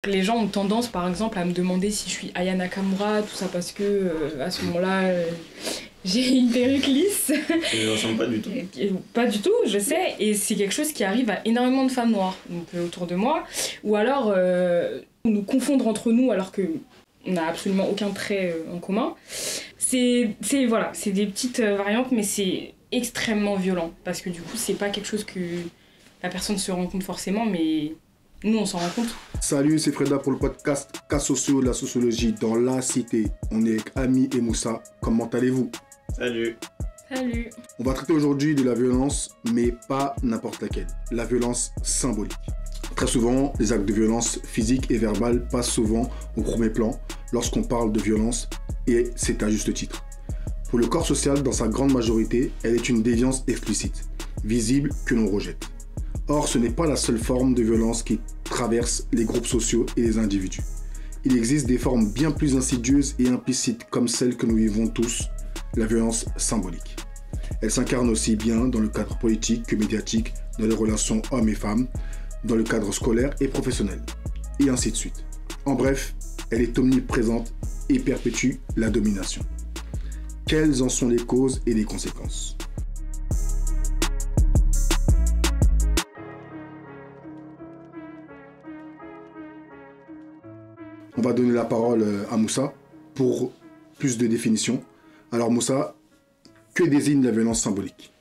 Les gens ont tendance, par exemple, à me demander si je suis Aya Nakamura, tout ça parce que à ce moment-là, j'ai une perruque lisse. Tu ne ressembles pas du tout. Pas du tout, je sais, et c'est quelque chose qui arrive à énormément de femmes noires donc, autour de moi. Ou alors nous confondre entre nous alors qu'on n'a absolument aucun trait en commun. Voilà, c'est des petites variantes, mais c'est extrêmement violent parce que du coup, c'est pas quelque chose que la personne se rend compte forcément, mais nous, on s'en rend compte. Salut, c'est Freda pour le podcast Cas sociaux, la sociologie dans la cité. On est avec Ami et Moussa. Comment allez-vous? Salut. Salut. On va traiter aujourd'hui de la violence, mais pas n'importe laquelle. La violence symbolique. Très souvent, les actes de violence physique et verbale passent souvent au premier plan lorsqu'on parle de violence, et c'est à juste titre. Pour le corps social, dans sa grande majorité, elle est une déviance explicite, visible que l'on rejette. Or, ce n'est pas la seule forme de violence qui traverse les groupes sociaux et les individus. Il existe des formes bien plus insidieuses et implicites comme celles que nous vivons tous, la violence symbolique. Elle s'incarne aussi bien dans le cadre politique que médiatique, dans les relations hommes et femmes, dans le cadre scolaire et professionnel, et ainsi de suite. En bref, elle est omniprésente et perpétue la domination. Quelles en sont les causes et les conséquences ? On va donner la parole à Moussa pour plus de définitions. Alors Moussa, que désigne la violence symbolique?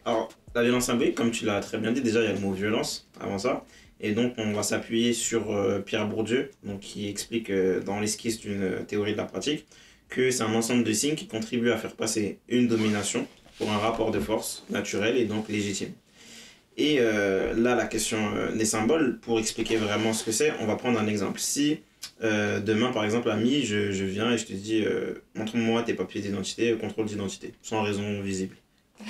Alors, la violence symbolique, comme tu l'as très bien dit, déjà il y a le mot violence avant ça. Et donc on va s'appuyer sur Pierre Bourdieu, donc, qui explique dans l'esquisse d'une théorie de la pratique que c'est un ensemble de signes qui contribuent à faire passer une domination pour un rapport de force naturel et donc légitime. Et là, la question des symboles, pour expliquer vraiment ce que c'est, on va prendre un exemple. Si demain, par exemple, Ami, je viens et je te dis montre-moi tes papiers d'identité, contrôle d'identité, sans raison visible.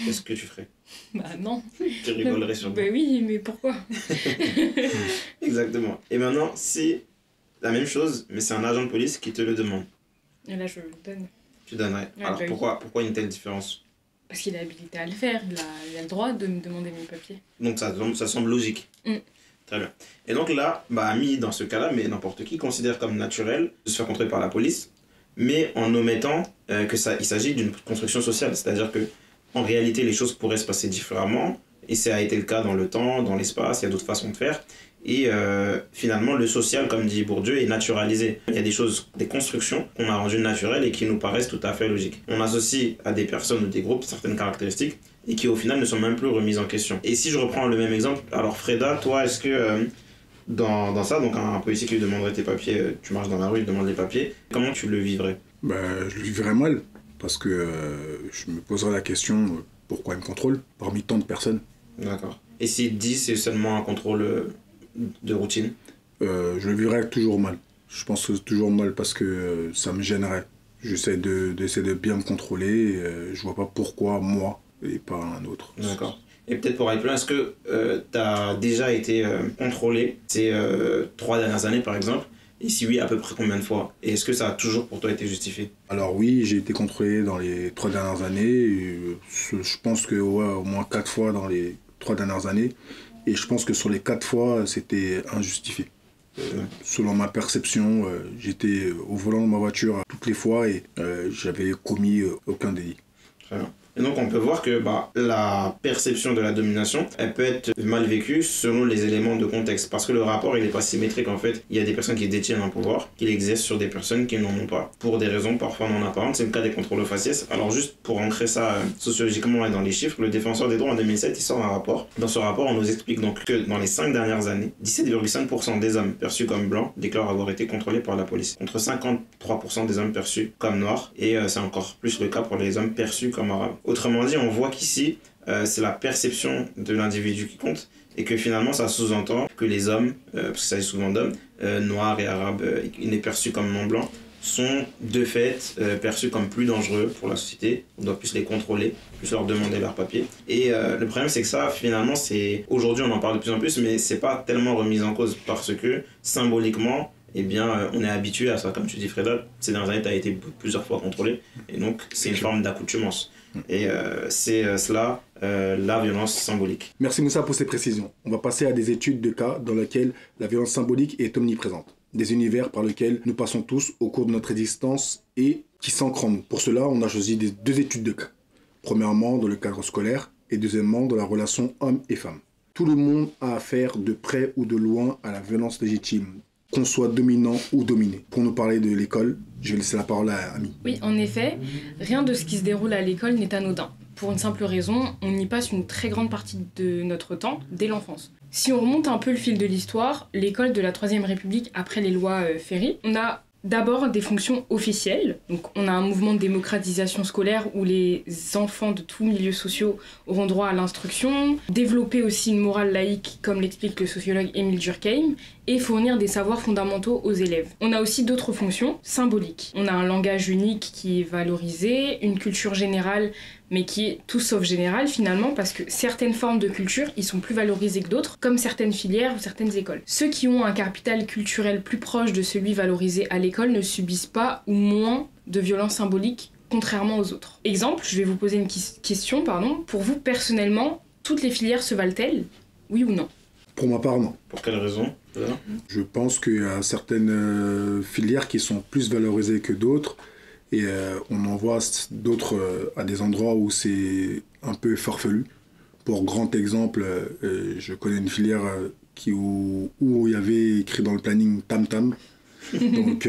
Qu'est-ce que tu ferais? Bah non. Tu rigolerais sur moi. Bah oui, mais pourquoi? Exactement. Et maintenant, si la même chose, mais c'est un agent de police qui te le demande. Et là, je le donne. Tu donnerais. Ouais, Alors bah pourquoi une telle différence? Parce qu'il est habilité à le faire, il a le droit de me demander mes papiers. Donc ça semble logique. Très bien. Et donc là, Ami, dans ce cas-là, mais n'importe qui, considère comme naturel de se faire contrôler par la police, mais en omettant il s'agit d'une construction sociale. C'est-à-dire que en réalité, les choses pourraient se passer différemment, et ça a été le cas dans le temps, dans l'espace, il y a d'autres façons de faire. Et finalement, le social, comme dit Bourdieu, est naturalisé. Il y a des choses, des constructions qu'on a rendues naturelles et qui nous paraissent tout à fait logiques. On associe à des personnes ou des groupes certaines caractéristiques et qui au final ne sont même plus remises en question. Et si je reprends le même exemple, alors Freda, toi, est-ce que dans ça, donc un policier qui lui demanderait tes papiers, tu marches dans la rue, il te demande les papiers, comment tu le vivrais? Je le vivrais mal, parce que je me poserais la question, pourquoi il me contrôle parmi tant de personnes? D'accord. Et s'il te dit c'est seulement un contrôle de routine? Je le vivrais toujours mal. Je pense que c'est toujours mal parce que ça me gênerait. J'essaie d'essayer de bien me contrôler, et, je vois pas pourquoi moi et pas un autre. D'accord. Et peut-être pour aller plus loin, est-ce que tu as déjà été contrôlé ces 3 dernières années par exemple? Et si oui, à peu près combien de fois? Et est-ce que ça a toujours pour toi été justifié? Alors oui, j'ai été contrôlé dans les 3 dernières années. Et je pense que au moins 4 fois dans les 3 dernières années. Et je pense que sur les 4 fois, c'était injustifié. Selon ma perception, j'étais au volant de ma voiture toutes les fois et j'avais commis aucun délit. Très bien. Et donc on peut voir que la perception de la domination, elle peut être mal vécue selon les éléments de contexte. Parce que le rapport, il n'est pas symétrique en fait. Il y a des personnes qui détiennent un pouvoir, qui l'exercent sur des personnes qui n'en ont pas. Pour des raisons parfois non apparentes, c'est le cas des contrôles aux faciès. Alors juste pour ancrer ça sociologiquement et dans les chiffres, le défenseur des droits en 2007, il sort un rapport. Dans ce rapport, on nous explique donc que dans les 5 dernières années, 17,5% des hommes perçus comme blancs déclarent avoir été contrôlés par la police. Contre 53% des hommes perçus comme noirs. Et c'est encore plus le cas pour les hommes perçus comme arabes. Autrement dit, on voit qu'ici, c'est la perception de l'individu qui compte et que finalement, ça sous-entend que les hommes, parce qu'il s'agit souvent d'hommes, noirs et arabes, il est perçu comme non-blancs, sont de fait perçus comme plus dangereux pour la société. On doit plus les contrôler, plus leur demander leurs papiers. Et le problème, c'est que ça, finalement, aujourd'hui, on en parle de plus en plus, mais c'est pas tellement remis en cause parce que symboliquement, eh bien, on est habitué à ça. Comme tu dis, Freda, ces dernières années, tu as été plusieurs fois contrôlé. Et donc, c'est une forme d'accoutumance. Et c'est cela, la violence symbolique. Merci Moussa pour ces précisions. On va passer à des études de cas dans lesquels la violence symbolique est omniprésente. des univers par lesquels nous passons tous au cours de notre existence et qui s'ancrent en nous. Pour cela, on a choisi deux études de cas. Premièrement, dans le cadre scolaire et deuxièmement, dans la relation homme et femme. Tout le monde a affaire de près ou de loin à la violence légitime, qu'on soit dominant ou dominé. Pour nous parler de l'école, je vais laisser la parole à Ami. Oui, en effet, rien de ce qui se déroule à l'école n'est anodin. Pour une simple raison, on y passe une très grande partie de notre temps dès l'enfance. Si on remonte un peu le fil de l'histoire, l'école de la Troisième République après les lois Ferry, on a d'abord des fonctions officielles. Donc on a un mouvement de démocratisation scolaire où les enfants de tous milieux sociaux auront droit à l'instruction, développer aussi une morale laïque comme l'explique le sociologue Émile Durkheim, et fournir des savoirs fondamentaux aux élèves. On a aussi d'autres fonctions symboliques. On a un langage unique qui est valorisé, une culture générale mais qui est tout sauf générale finalement parce que certaines formes de culture y sont plus valorisées que d'autres, comme certaines filières ou certaines écoles. Ceux qui ont un capital culturel plus proche de celui valorisé à l'école ne subissent pas ou moins de violences symboliques contrairement aux autres. Exemple, je vais vous poser une question, pour vous personnellement, toutes les filières se valent-elles? Oui ou non? Pour ma part, non. Pour quelle raison? Je pense qu'il y a certaines filières qui sont plus valorisées que d'autres. Et on en voit d'autres à des endroits où c'est un peu farfelu. Pour grand exemple, je connais une filière où il y avait écrit dans le planning Tam Tam. Donc,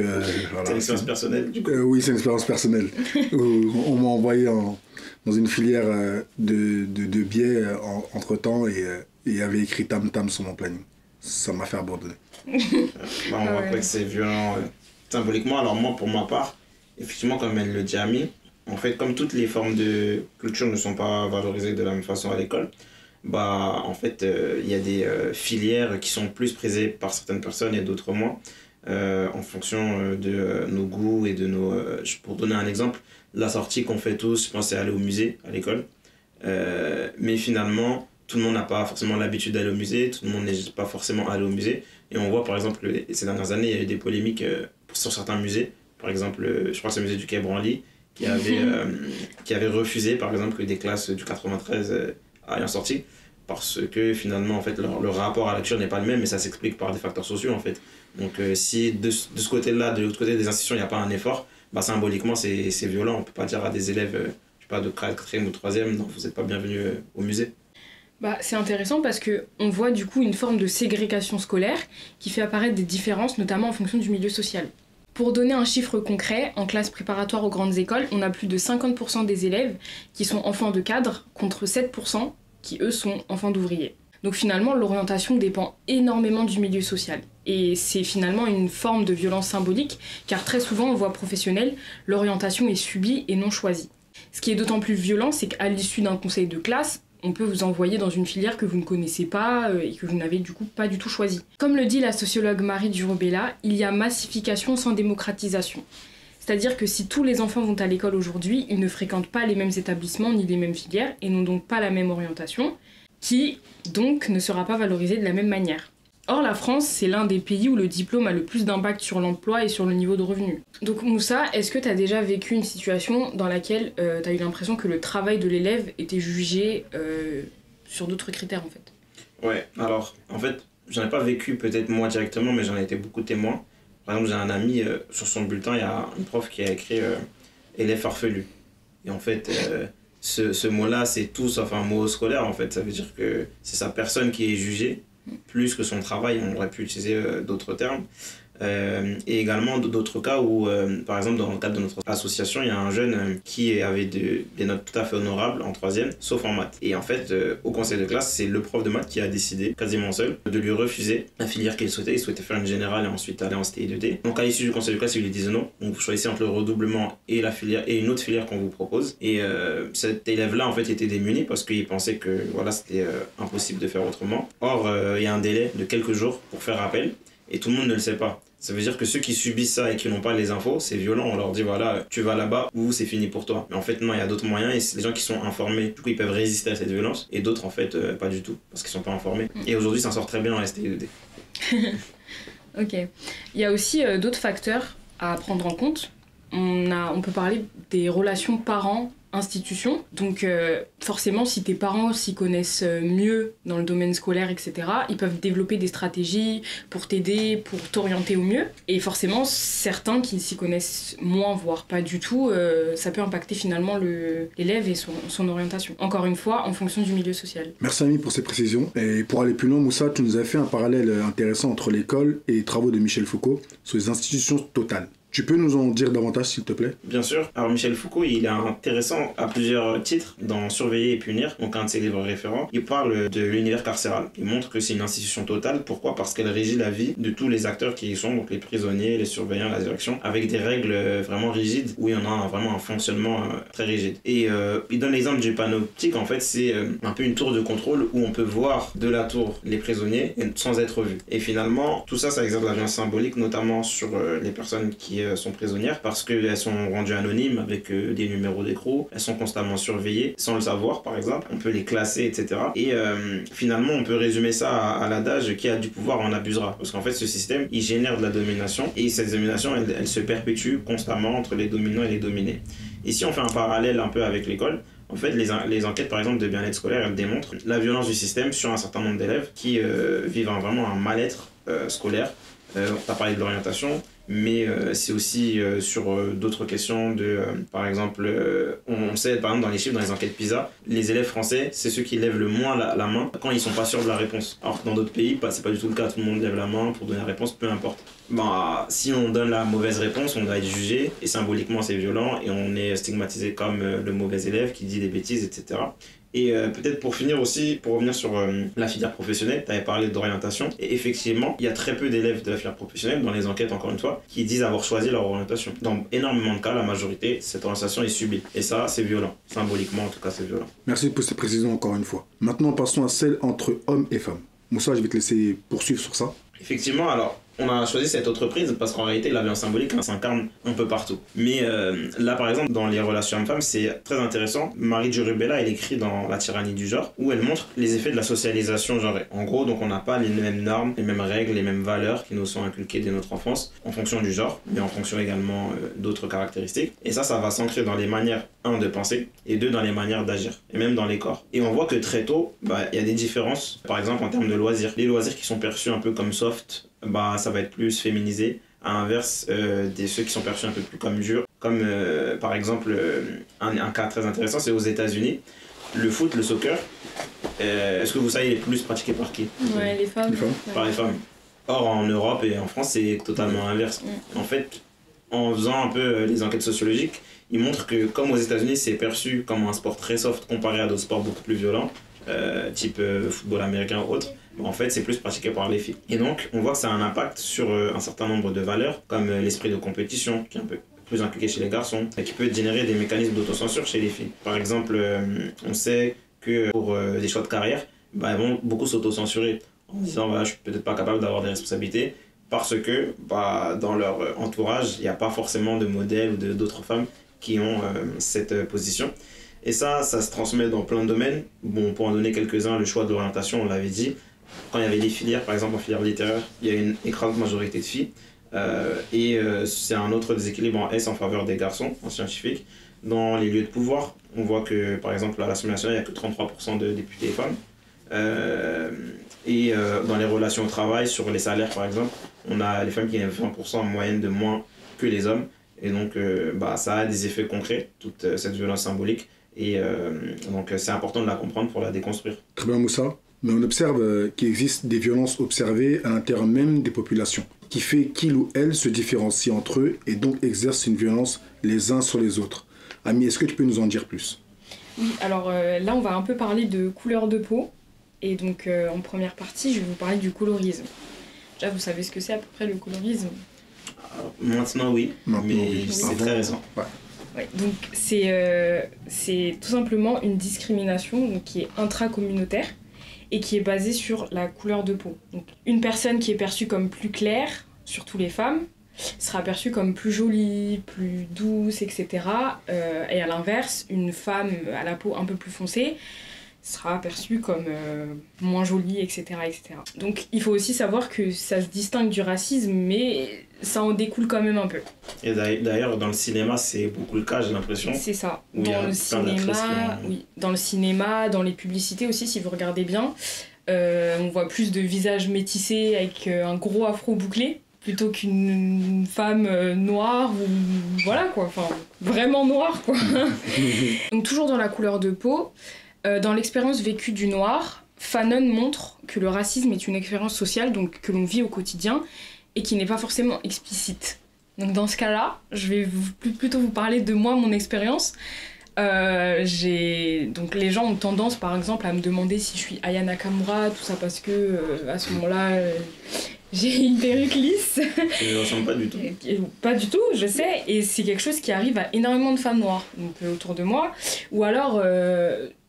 voilà. C'est une expérience personnelle du coup? Oui, c'est une expérience personnelle. On m'a envoyé dans une filière de biais entre-temps et il y avait écrit Tam Tam sur mon planning. Ça m'a fait abandonner. On voit pas que c'est violent symboliquement. Alors moi, pour ma part, effectivement, comme elle le dit Ami, en fait, comme toutes les formes de culture ne sont pas valorisées de la même façon à l'école, en fait, il y a des filières qui sont plus prisées par certaines personnes et d'autres moins, en fonction de nos goûts et de nos... pour donner un exemple, la sortie qu'on fait tous, je pense, c'est aller au musée à l'école. Mais finalement, tout le monde n'a pas forcément l'habitude d'aller au musée, tout le monde n'est pas forcément allé au musée. Et on voit, par exemple, ces dernières années, il y a eu des polémiques sur certains musées. Par exemple, je crois que c'est le musée du Quai Branly qui avait refusé, par exemple, que des classes du 93 aient sorti parce que finalement, en fait, le rapport à la culture n'est pas le même et ça s'explique par des facteurs sociaux, en fait. Donc, si de ce côté-là, de l'autre côté des institutions, il n'y a pas un effort, symboliquement, c'est violent. On ne peut pas dire à des élèves, je sais pas, de 4e ou 3e, non, vous n'êtes pas bienvenus au musée. C'est intéressant parce qu'on voit du coup une forme de ségrégation scolaire qui fait apparaître des différences, notamment en fonction du milieu social. Pour donner un chiffre concret, en classe préparatoire aux grandes écoles, on a plus de 50% des élèves qui sont enfants de cadres contre 7% qui, eux, sont enfants d'ouvriers. Donc finalement, l'orientation dépend énormément du milieu social. Et c'est finalement une forme de violence symbolique, car très souvent, en voie professionnelle, l'orientation est subie et non choisie. Ce qui est d'autant plus violent, c'est qu'à l'issue d'un conseil de classe, on peut vous envoyer dans une filière que vous ne connaissez pas et que vous n'avez du coup pas du tout choisie. Comme le dit la sociologue Marie Durobella, il y a massification sans démocratisation. C'est-à-dire que si tous les enfants vont à l'école aujourd'hui, ils ne fréquentent pas les mêmes établissements ni les mêmes filières et n'ont donc pas la même orientation, qui donc ne sera pas valorisée de la même manière. Or, la France, c'est l'un des pays où le diplôme a le plus d'impact sur l'emploi et sur le niveau de revenu. Donc Moussa, est-ce que tu as déjà vécu une situation dans laquelle tu as eu l'impression que le travail de l'élève était jugé sur d'autres critères en fait? Ouais, alors en fait, j'en ai pas vécu peut-être moi directement, mais j'en ai été beaucoup témoin. Par exemple, j'ai un ami, sur son bulletin, il y a une prof qui a écrit élève farfelu. Et en fait, ce mot-là, c'est tout sauf un mot scolaire en fait. Ça veut dire que c'est sa personne qui est jugée, plus que son travail, on aurait pu utiliser d'autres termes. Et également d'autres cas où, par exemple, dans le cadre de notre association, il y a un jeune qui avait des notes tout à fait honorables en 3e, sauf en maths. Et en fait, au conseil de classe, c'est le prof de maths qui a décidé, quasiment seul, de lui refuser la filière qu'il souhaitait. Il souhaitait faire une générale et ensuite aller en STI2D. Donc à l'issue du conseil de classe, il lui disait non. Donc vous choisissez entre le redoublement et la filière et une autre filière qu'on vous propose. Et cet élève-là, en fait, était démuni parce qu'il pensait que voilà, c'était impossible de faire autrement. Or, il y a un délai de quelques jours pour faire appel et tout le monde ne le sait pas. Ça veut dire que ceux qui subissent ça et qui n'ont pas les infos, c'est violent. On leur dit voilà, tu vas là-bas ou c'est fini pour toi. Mais en fait, non, il y a d'autres moyens et c'est les gens qui sont informés. Du coup, ils peuvent résister à cette violence et d'autres, en fait, pas du tout parce qu'ils sont pas informés. Et aujourd'hui, ça en sort très bien en STI2D. Ok. Il y a aussi d'autres facteurs à prendre en compte. On peut parler des relations parents institution. Donc forcément, si tes parents s'y connaissent mieux dans le domaine scolaire, etc., ils peuvent développer des stratégies pour t'aider, pour t'orienter au mieux. Et forcément, certains qui s'y connaissent moins, voire pas du tout, ça peut impacter finalement l'élève et son orientation. Encore une fois, en fonction du milieu social. Merci Ami pour ces précisions. Et pour aller plus loin, Moussa, tu nous as fait un parallèle intéressant entre l'école et les travaux de Michel Foucault sur les institutions totales. Tu peux nous en dire davantage, s'il te plaît? Bien sûr. Alors Michel Foucault, il est intéressant à plusieurs titres dans Surveiller et punir, donc un de ses livres référents. Il parle de l'univers carcéral. Il montre que c'est une institution totale. Pourquoi? Parce qu'elle régit la vie de tous les acteurs qui y sont, donc les prisonniers, les surveillants, la direction, avec des règles vraiment rigides, où il y en a vraiment un fonctionnement très rigide. Et il donne l'exemple du panoptique. En fait, c'est un peu une tour de contrôle où on peut voir de la tour les prisonniers sans être vu. Et finalement, tout ça, ça exerce de la violence symbolique, notamment sur les personnes qui sont prisonnières, parce qu'elles sont rendues anonymes avec des numéros d'écrou, elles sont constamment surveillées sans le savoir, par exemple, on peut les classer, etc. Et finalement, on peut résumer ça à l'adage: qui a du pouvoir en abusera, parce qu'en fait ce système il génère de la domination, et cette domination elle se perpétue constamment entre les dominants et les dominés. Ici on fait un parallèle un peu avec l'école. En fait, les enquêtes, par exemple, de bien-être scolaire, elles démontrent la violence du système sur un certain nombre d'élèves qui vivent vraiment un mal-être scolaire. On a parlé de l'orientation, mais c'est aussi sur d'autres questions par exemple, on sait, par exemple, dans les chiffres, dans les enquêtes PISA, les élèves français, c'est ceux qui lèvent le moins la main quand ils sont pas sûrs de la réponse. Alors que dans d'autres pays, c'est pas du tout le cas, tout le monde lève la main pour donner la réponse, peu importe. Si on donne la mauvaise réponse, on doit être jugé, et symboliquement c'est violent, et on est stigmatisé comme le mauvais élève qui dit des bêtises, etc. Et peut-être pour finir aussi, pour revenir sur la filière professionnelle, tu avais parlé d'orientation, et effectivement, il y a très peu d'élèves de la filière professionnelle, dans les enquêtes encore une fois, qui disent avoir choisi leur orientation. Dans énormément de cas, la majorité, cette orientation est subie. Et ça, c'est violent. Symboliquement, en tout cas, c'est violent. Merci pour ces précisions encore une fois. Maintenant, passons à celle entre hommes et femmes. Moussa, je vais te laisser poursuivre sur ça. Effectivement, alors, on a choisi cette autre prise parce qu'en réalité, la violence symbolique s'incarne un peu partout. Mais là, par exemple, dans les relations hommes-femmes, c'est très intéressant. Marie Djurubella, elle écrit dans La tyrannie du genre, où elle montre les effets de la socialisation genrée. En gros, donc on n'a pas les mêmes normes, les mêmes règles, les mêmes valeurs qui nous sont inculquées dès notre enfance, en fonction du genre, mais en fonction également d'autres caractéristiques. Et ça va s'ancrer dans les manières, de penser, et dans les manières d'agir, et même dans les corps. Et on voit que très tôt, il y a des différences, par exemple en termes de loisirs. Les loisirs qui sont perçus un peu comme soft, ça va être plus féminisé, à l'inverse ceux qui sont perçus un peu plus comme durs, comme par exemple un cas très intéressant, c'est aux États-Unis, le foot, le soccer. Est-ce que vous savez, il est plus pratiqué par qui? Ouais, les femmes. Par les femmes. Or en Europe et en France, c'est totalement inverse. En fait, en faisant un peu les enquêtes sociologiques, ils montrent que comme aux États-Unis, c'est perçu comme un sport très soft comparé à d'autres sports beaucoup plus violents, type football américain ou autre, en fait c'est plus pratiqué par les filles. Et donc on voit que ça a un impact sur un certain nombre de valeurs, comme l'esprit de compétition, qui est un peu plus impliqué chez les garçons, et qui peut générer des mécanismes d'autocensure chez les filles. Par exemple, on sait que pour des choix de carrière, elles vont beaucoup s'autocensurer, en disant je suis peut-être pas capable d'avoir des responsabilités, parce que dans leur entourage, il n'y a pas forcément de modèles ou d'autres femmes qui ont cette position. Et ça se transmet dans plein de domaines. Bon, pour en donner quelques-uns, le choix de l'orientation, on l'avait dit. Quand il y avait des filières, par exemple en filière littéraire, il y a une écrasante majorité de filles. C'est un autre déséquilibre en S en faveur des garçons, en scientifique. Dans les lieux de pouvoir, on voit que, par exemple, à l'Assemblée nationale, il n'y a que 33% de députés femmes. Dans les relations au travail, sur les salaires, par exemple, on a les femmes qui ont 20% en moyenne de moins que les hommes. Et donc, ça a des effets concrets, toute cette violence symbolique. Et donc, c'est important de la comprendre pour la déconstruire. Très bien, Moussa. Mais on observe qu'il existe des violences observées à l'intérieur même des populations, qui fait qu'ils ou elles se différencient entre eux et donc exercent une violence les uns sur les autres. Ami, est-ce que tu peux nous en dire plus? Oui, alors là, on va un peu parler de couleur de peau. Et donc, en première partie, je vais vous parler du colorisme. Déjà, vous savez ce que c'est à peu près le colorisme? Maintenant, oui, mais c'est très récent. Ouais, donc c'est tout simplement une discrimination donc, qui est intracommunautaire et qui est basée sur la couleur de peau. Donc, une personne qui est perçue comme plus claire, surtout les femmes, sera perçue comme plus jolie, plus douce, etc. Et à l'inverse, une femme à la peau un peu plus foncée sera perçue comme moins jolie, etc., etc. Donc il faut aussi savoir que ça se distingue du racisme, mais ça en découle quand même un peu. Et d'ailleurs, dans le cinéma, c'est beaucoup le cas, j'ai l'impression. C'est ça. Où il y a plein d'actrices Oui, dans le cinéma, dans les publicités aussi, si vous regardez bien, on voit plus de visages métissés avec un gros afro bouclé plutôt qu'une femme noire ou voilà quoi, enfin vraiment noire quoi. Donc toujours dans la couleur de peau, dans l'expérience vécue du noir, Fanon montre que le racisme est une expérience sociale donc que l'on vit au quotidien et qui n'est pas forcément explicite. Donc dans ce cas-là, je vais plutôt vous parler de moi, mon expérience. Donc les gens ont tendance par exemple à me demander si je suis Aya Nakamura, tout ça parce que à ce moment-là j'ai une perruque lisse. Je ne ressemble pas du tout. Pas du tout, je sais, et c'est quelque chose qui arrive à énormément de femmes noires donc, autour de moi, ou alors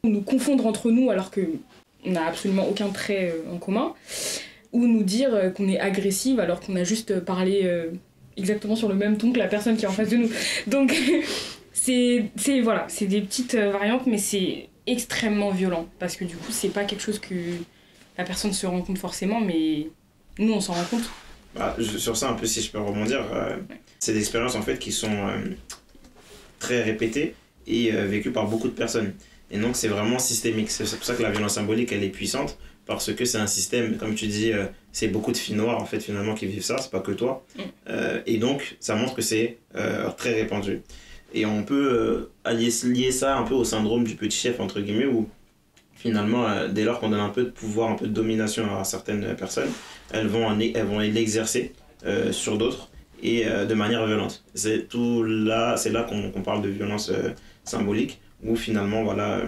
nous confondre entre nous alors qu'on n'a absolument aucun trait en commun, ou nous dire qu'on est agressive alors qu'on a juste parlé exactement sur le même ton que la personne qui est en face de nous. Donc c'est des petites variantes, mais c'est extrêmement violent, parce que du coup c'est pas quelque chose que la personne se rend compte forcément, mais nous on s'en rend compte. Sur ça un peu, si je peux rebondir, c'est des expériences en fait qui sont très répétées et vécues par beaucoup de personnes. Et donc c'est vraiment systémique. C'est pour ça que la violence symbolique elle est puissante, parce que c'est un système, comme tu dis, c'est beaucoup de filles noires en fait finalement qui vivent ça, c'est pas que toi. Et donc ça montre que c'est très répandu. Et on peut lier ça un peu au syndrome du petit chef entre guillemets, où finalement dès lors qu'on donne un peu de pouvoir, un peu de domination à certaines personnes, elles vont l'exercer sur d'autres et de manière violente. C'est là qu'on parle de violence symbolique, où finalement voilà,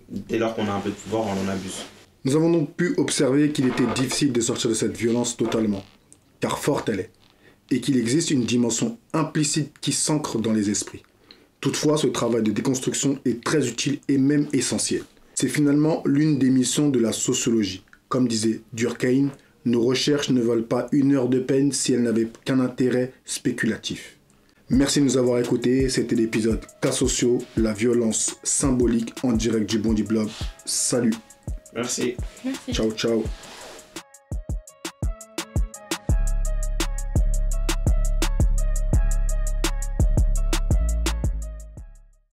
dès lors qu'on a un peu de pouvoir, on en abuse. Nous avons donc pu observer qu'il était difficile de sortir de cette violence totalement, car forte elle est, et qu'il existe une dimension implicite qui s'ancre dans les esprits. Toutefois, ce travail de déconstruction est très utile et même essentiel. C'est finalement l'une des missions de la sociologie. Comme disait Durkheim, nos recherches ne valent pas une heure de peine si elles n'avaient qu'un intérêt spéculatif. Merci de nous avoir écoutés, c'était l'épisode Cas sociaux, la violence symbolique en direct du Bondi Blog. Salut. Merci. Ciao, ciao.